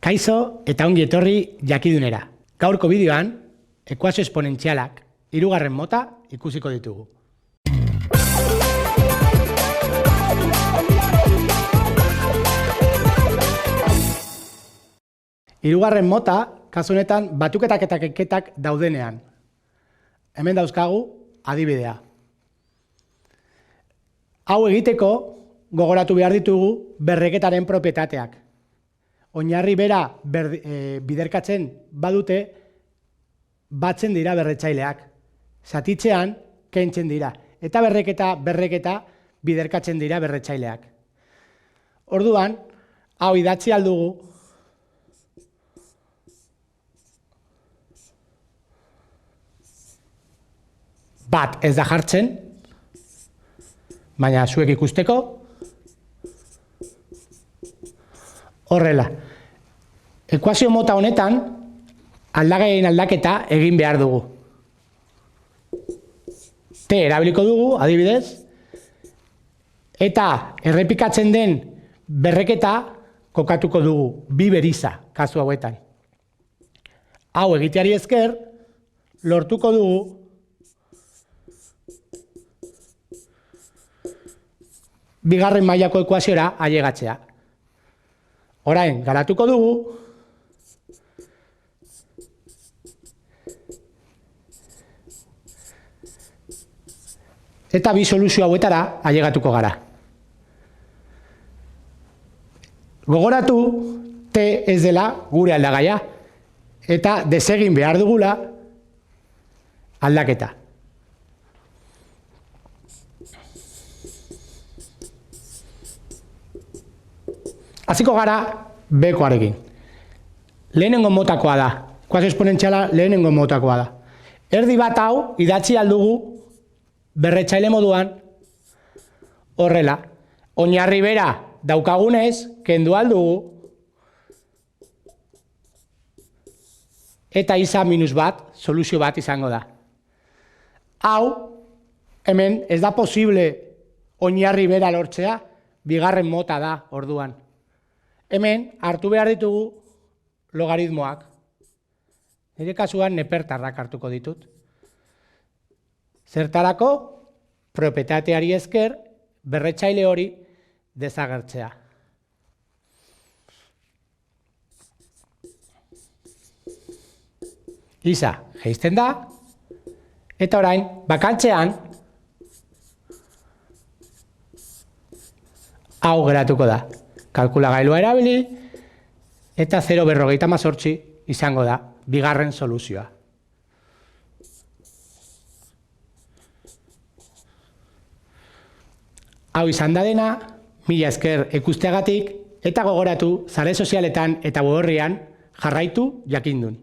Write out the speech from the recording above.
Kaixo eta ongi etorri jakidunera. Gaurko bideoan, ekuazio esponentzialak 3. mota ikusiko ditugu. Hirugarren mota, kasu honetan, batuketak eta kenketak daudenean. Hemen dauzkagu adibidea. Hau egiteko, gogoratu behar ditugu berreketaren propietateak. Oinarri bera biderkatzen badute, batzen dira berretzaileak. Zatitzean, kentzen dira. Eta berreketa biderkatzen dira berretzaileak. Orduan, hau idatzi aldugu. Bat ez da jartzen, baina zuek ikusteko. Horrela. Ekuazio mota honetan, aldagaien aldaketa egin behar dugu. T erabiliko dugu, adibidez, eta errepikatzen den berreketa kokatuko dugu, bi beriza, kasu hauetan. Hau egiteari esker, lortuko dugu bigarren mailako ekuaziora ailegatzea. Orain, garatuko dugu, eta bi soluzio hauetara ailegatuko gara. Gogoratu, T ez dela gure aldagaia, eta desegin behar dugula aldaketa. Hasiko gara B-koarekin. Lehenengo motakoa da. Ekuazio esponentziala lehenengo motakoa da. Erdi bat hau idatzi aldugu berretzaile moduan horrela. Oinarri bera daukagunez, kendu aldugu eta izan minus bat, soluzio bat izango da. Hau, hemen ez da posible oinarri bera lortzea, bigarren mota da orduan. Hemen, hartu behar ditugu logaritmoak. Nire kasuan nepertarrak hartuko ditut. Zertarako, propietateari esker, berretzaile hori desagertzea. Isa, jaisten da, eta orain, bakantzean, hau geratuko da. Kalkulagailua erabili, eta 0,58 izango da, bigarren soluzioa. Hau izan da dena, mila esker ikusteagatik, eta gogoratu, sare sozialetan eta web orrian jarraitu jakindun.